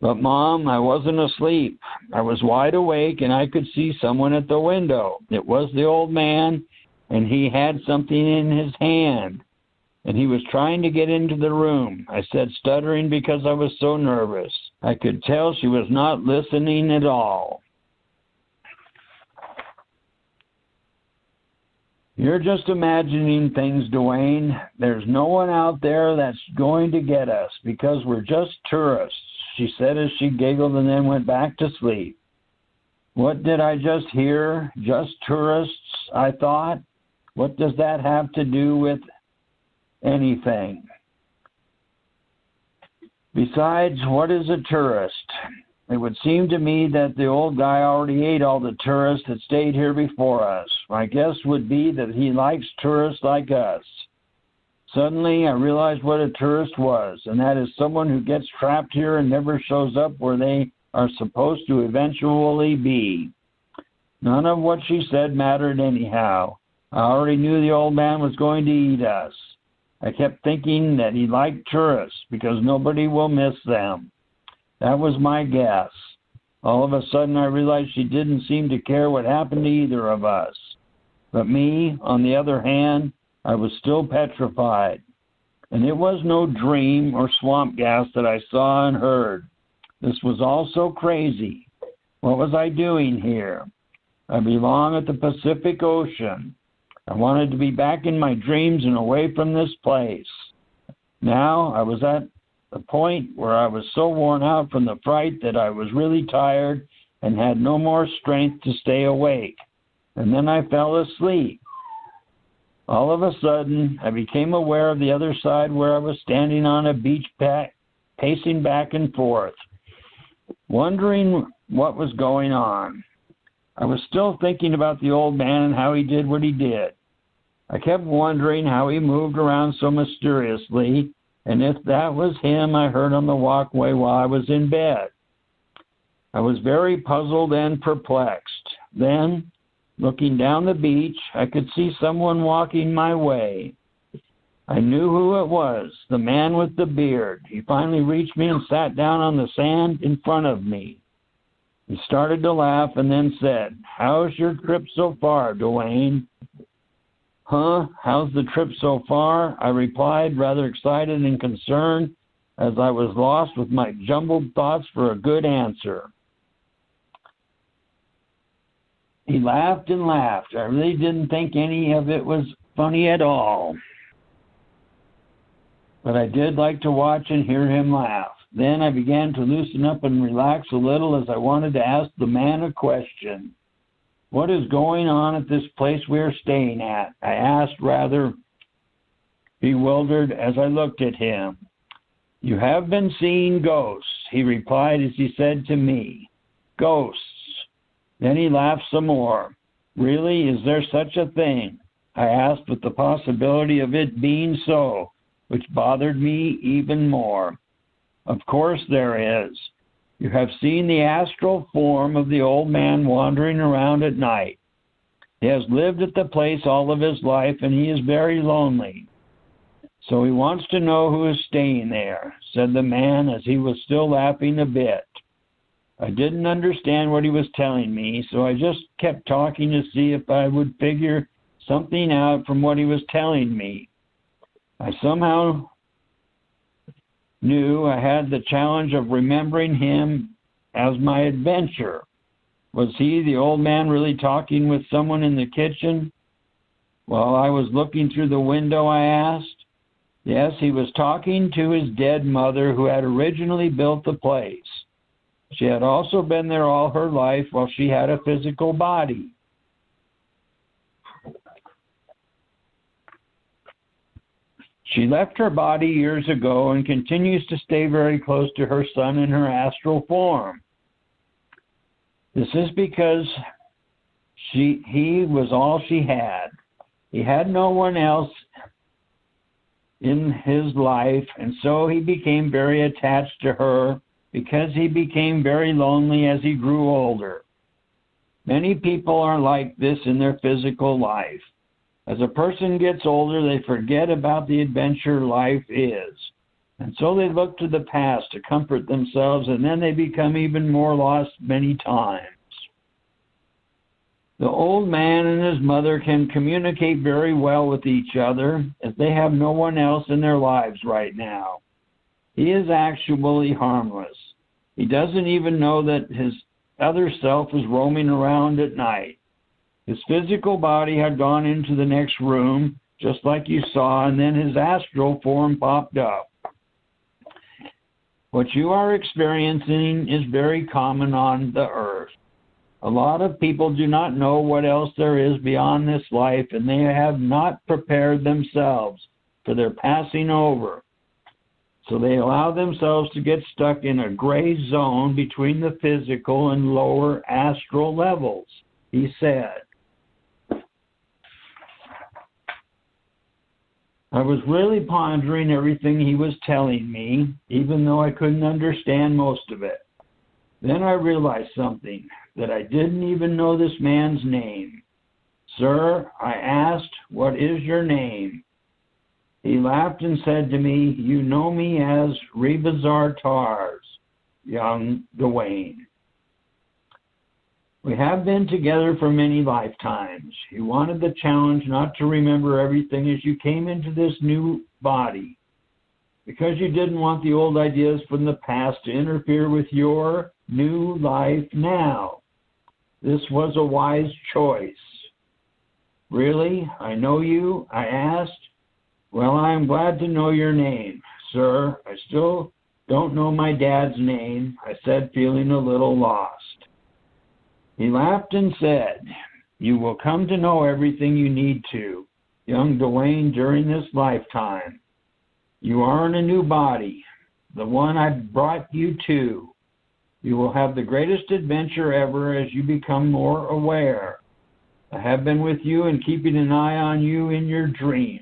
But, Mom, I wasn't asleep. I was wide awake, and I could see someone at the window. It was the old man, and he had something in his hand, and he was trying to get into the room. I said, stuttering because I was so nervous. I could tell she was not listening at all. You're just imagining things, Dwayne. There's no one out there that's going to get us because we're just tourists, she said as she giggled and then went back to sleep. What did I just hear? Just tourists, I thought. What does that have to do with anything? Besides, what is a tourist? It would seem to me that the old guy already ate all the tourists that stayed here before us. My guess would be that he likes tourists like us. Suddenly, I realized what a tourist was, and that is someone who gets trapped here and never shows up where they are supposed to eventually be. None of what she said mattered anyhow. I already knew the old man was going to eat us. I kept thinking that he liked tourists because nobody will miss them. That was my guess. All of a sudden, I realized she didn't seem to care what happened to either of us. But me, on the other hand, I was still petrified. And it was no dream or swamp gas that I saw and heard. This was all so crazy. What was I doing here? I belong at the Pacific Ocean. I wanted to be back in my dreams and away from this place. Now I was at the point where I was so worn out from the fright that I was really tired and had no more strength to stay awake. And then I fell asleep. All of a sudden, I became aware of the other side where I was standing on a beach pacing back and forth, wondering what was going on. I was still thinking about the old man and how he did what he did. I kept wondering how he moved around so mysteriously, and if that was him I heard on the walkway while I was in bed. I was very puzzled and perplexed. Then, looking down the beach, I could see someone walking my way. I knew who it was, the man with the beard. He finally reached me and sat down on the sand in front of me. He started to laugh and then said, "How's your trip so far, Dwayne?" "Huh? How's the trip so far?" I replied, rather excited and concerned, as I was lost with my jumbled thoughts for a good answer. He laughed and laughed. I really didn't think any of it was funny at all. But I did like to watch and hear him laugh. Then I began to loosen up and relax a little as I wanted to ask the man a question. "What is going on at this place we are staying at?" I asked, rather bewildered as I looked at him. "You have been seeing ghosts," he replied as he said to me. "Ghosts." Then he laughed some more. "Really, is there such a thing?" I asked, with the possibility of it being so, which bothered me even more. "Of course there is. You have seen the astral form of the old man wandering around at night. He has lived at the place all of his life, and he is very lonely. So he wants to know who is staying there," said the man as he was still laughing a bit. I didn't understand what he was telling me, so I just kept talking to see if I would figure something out from what he was telling me. I somehow knew I had the challenge of remembering him as my adventure. Was he, the old man, really talking with someone in the kitchen while I was looking through the window, I asked. Yes, he was talking to his dead mother who had originally built the place. She had also been there all her life while she had a physical body. She left her body years ago and continues to stay very close to her son in her astral form. This is because he was all she had. He had no one else in his life, and so he became very attached to her because he became very lonely as he grew older. Many people are like this in their physical life. As a person gets older, they forget about the adventure life is. And so they look to the past to comfort themselves, and then they become even more lost many times. The old man and his mother can communicate very well with each other, as they have no one else in their lives right now. He is actually harmless. He doesn't even know that his other self is roaming around at night. His physical body had gone into the next room, just like you saw, and then his astral form popped up. What you are experiencing is very common on the earth. A lot of people do not know what else there is beyond this life, and they have not prepared themselves for their passing over. So they allow themselves to get stuck in a gray zone between the physical and lower astral levels, he said. I was really pondering everything he was telling me, even though I couldn't understand most of it. Then I realized something, that I didn't even know this man's name. Sir, I asked, what is your name? He laughed and said to me, you know me as Rebazar Tars, young Dwayne. We have been together for many lifetimes. You wanted the challenge not to remember everything as you came into this new body, because you didn't want the old ideas from the past to interfere with your new life now. This was a wise choice. Really? I know you? I asked. Well, I am glad to know your name, sir. I still don't know my dad's name, I said, feeling a little lost. He laughed and said, you will come to know everything you need to, young Dwayne, during this lifetime. You are in a new body, the one I brought you to. You will have the greatest adventure ever as you become more aware. I have been with you and keeping an eye on you in your dreams.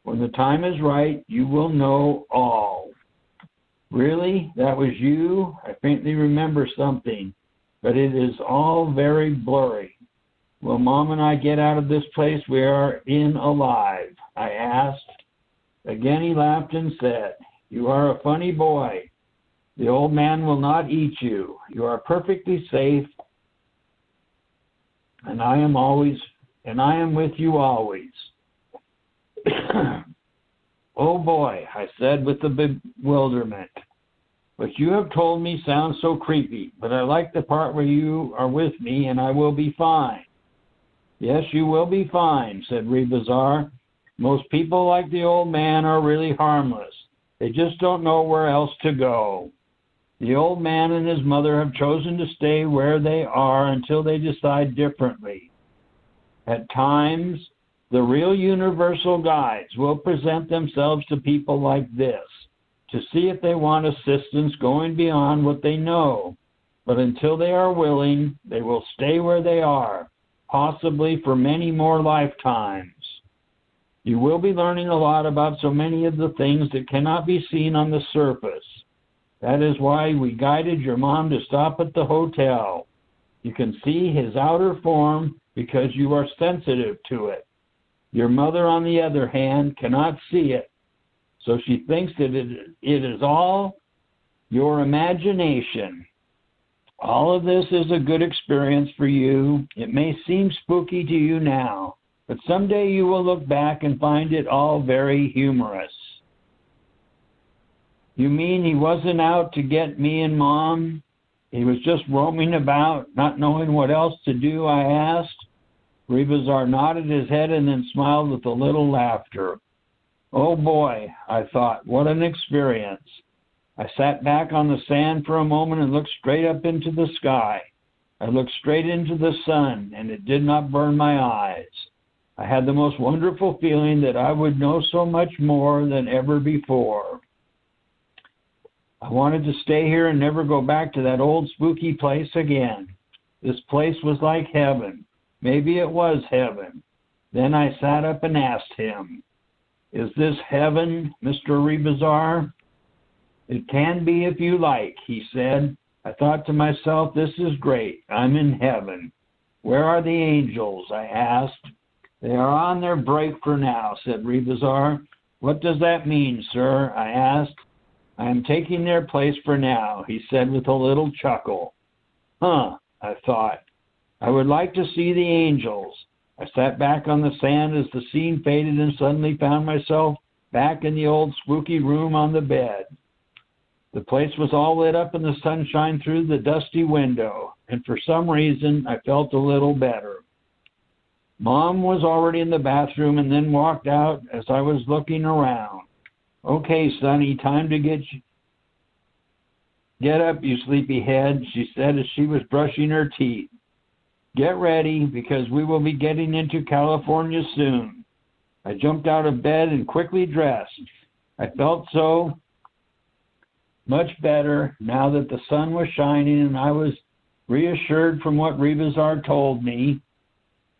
When the time is right, you will know all. Really? That was you? I faintly remember something, but it is all very blurry. Will Mom and I get out of this place we are in alive? I asked. Again he laughed and said, you are a funny boy. The old man will not eat you. You are perfectly safe, and I am with you always. Oh boy, I said with a bewilderment. What you have told me sounds so creepy, but I like the part where you are with me and I will be fine. Yes, you will be fine, said Rebazar. Most people like the old man are really harmless. They just don't know where else to go. The old man and his mother have chosen to stay where they are until they decide differently. At times, the real universal guides will present themselves to people like this to see if they want assistance going beyond what they know. But until they are willing, they will stay where they are, possibly for many more lifetimes. You will be learning a lot about so many of the things that cannot be seen on the surface. That is why we guided your mom to stop at the hotel. You can see his outer form because you are sensitive to it. Your mother, on the other hand, cannot see it, so she thinks that it is all your imagination. All of this is a good experience for you. It may seem spooky to you now, but someday you will look back and find it all very humorous. You mean he wasn't out to get me and Mom? He was just roaming about, not knowing what else to do, I asked. Rebazar nodded his head and then smiled with a little laughter. Oh boy, I thought, what an experience. I sat back on the sand for a moment and looked straight up into the sky. I looked straight into the sun, and it did not burn my eyes. I had the most wonderful feeling that I would know so much more than ever before. I wanted to stay here and never go back to that old spooky place again. This place was like heaven. Maybe it was heaven. Then I sat up and asked him, is this heaven, Mr. Rebazar? It can be if you like, he said. I thought to myself, this is great. I'm in heaven. Where are the angels? I asked. They are on their break for now, said Rebazar. What does that mean, sir? I asked. I am taking their place for now, he said with a little chuckle. Huh, I thought. I would like to see the angels. I sat back on the sand as the scene faded and suddenly found myself back in the old spooky room on the bed. The place was all lit up in the sunshine through the dusty window, and for some reason I felt a little better. Mom was already in the bathroom and then walked out as I was looking around. Okay, Sonny, time to get up, you sleepyhead, she said as she was brushing her teeth. Get ready, because we will be getting into California soon. I jumped out of bed and quickly dressed. I felt so much better now that the sun was shining, and I was reassured from what Rebazar told me.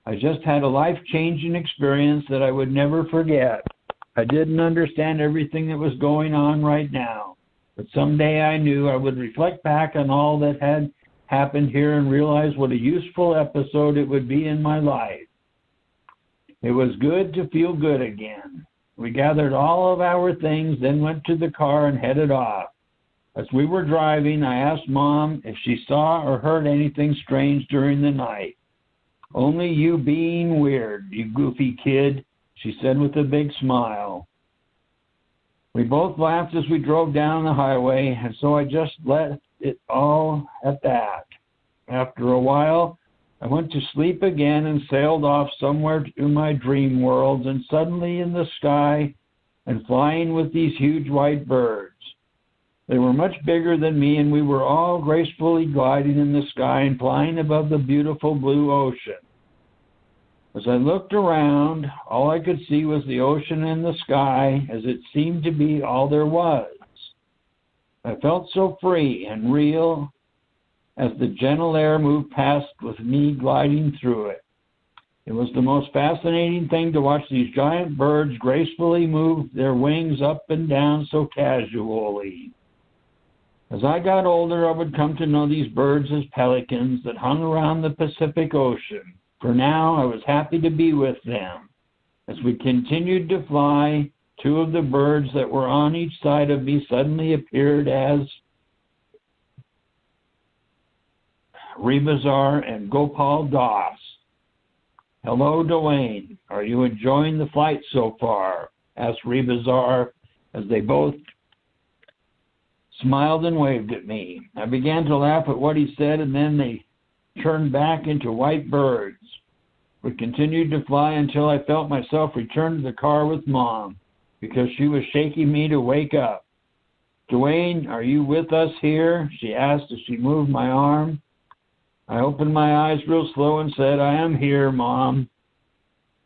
I just had a life-changing experience that I would never forget. I didn't understand everything that was going on right now, but someday I knew I would reflect back on all that had happened here and realize what a useful episode it would be in my life. It was good to feel good again. We gathered all of our things, then went to the car and headed off. As we were driving, I asked Mom if she saw or heard anything strange during the night. Only you being weird, you goofy kid, she said with a big smile. We both laughed as we drove down the highway, and so I just let it all at that. After a while, I went to sleep again and sailed off somewhere to my dream worlds, and suddenly in the sky and flying with these huge white birds. They were much bigger than me, and we were all gracefully gliding in the sky and flying above the beautiful blue ocean. As I looked around, all I could see was the ocean and the sky, as it seemed to be all there was. I felt so free and real as the gentle air moved past with me gliding through it. It was the most fascinating thing to watch these giant birds gracefully move their wings up and down so casually. As I got older, I would come to know these birds as pelicans that hung around the Pacific Ocean. For now, I was happy to be with them. As we continued to fly, two of the birds that were on each side of me suddenly appeared as Rebazar and Gopal Das. Hello, Dwayne. Are you enjoying the flight so far? Asked Rebazar as they both smiled and waved at me. I began to laugh at what he said, and then they turned back into white birds. We continued to fly until I felt myself return to the car with Mom, because she was shaking me to wake up. Dwayne, are you with us here? She asked as she moved my arm. I opened my eyes real slow and said, I am here, Mom.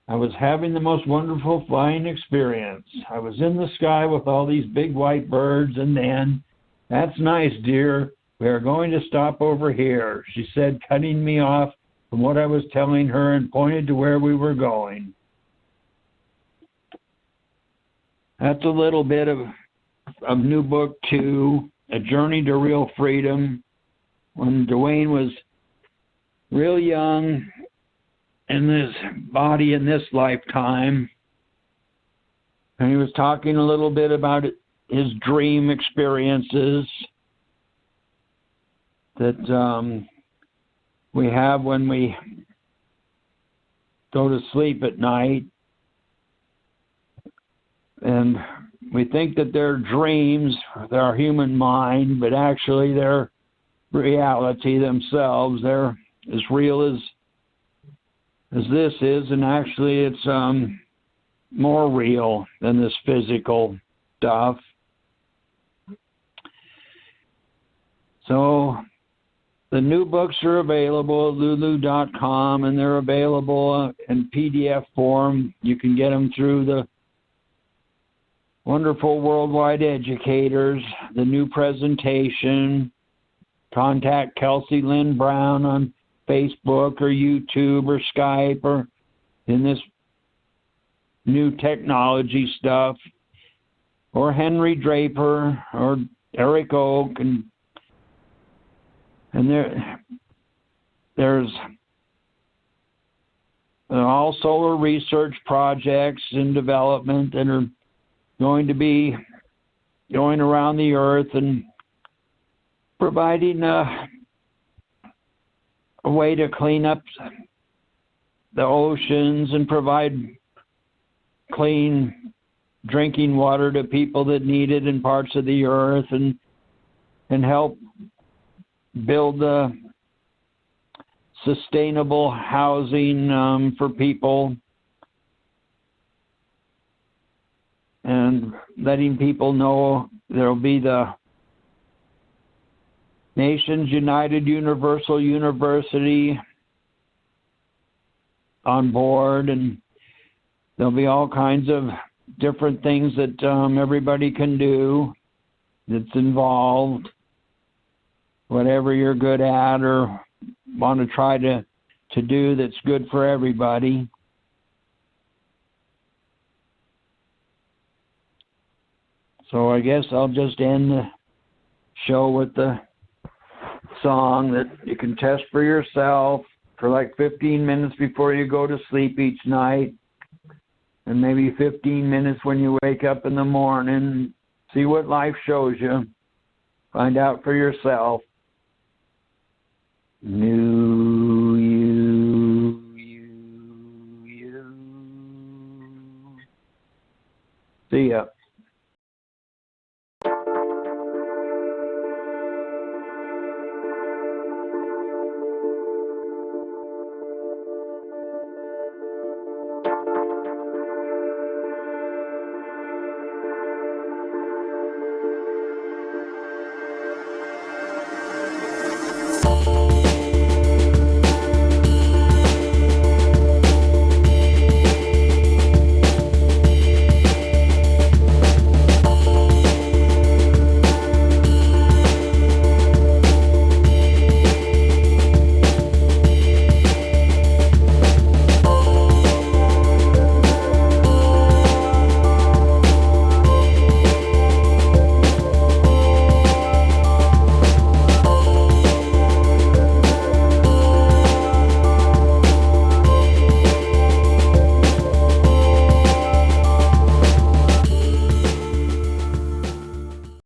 I was having the most wonderful flying experience. I was in the sky with all these big white birds, and then, that's nice, dear. We are going to stop over here, she said, cutting me off from what I was telling her and pointed to where we were going. That's a little bit of new book 2, A Journey to Real Freedom, when Dwayne was real young in his body in this lifetime. And he was talking a little bit about his dream experiences that we have when we go to sleep at night. And we think that they're dreams, they're our human mind, but actually they're reality themselves. They're as real as this is, and actually it's more real than this physical stuff. So the new books are available at lulu.com, and they're available in PDF form. You can get them through the wonderful worldwide educators, the new presentation. Contact Kelsey Lynn Brown on Facebook or YouTube or Skype or in this new technology stuff, or Henry Draper or Eric Oak, and there's all solar research projects in development that are going to be going around the earth and providing a way to clean up the oceans and provide clean drinking water to people that need it in parts of the earth, and help build sustainable housing for people, and letting people know there'll be the Nations United Universal University on board, and there'll be all kinds of different things that everybody can do that's involved, whatever you're good at or want to try to do that's good for everybody. So I guess I'll just end the show with the song that you can test for yourself for like 15 minutes before you go to sleep each night, and maybe 15 minutes when you wake up in the morning. See what life shows you. Find out for yourself. New you. See ya.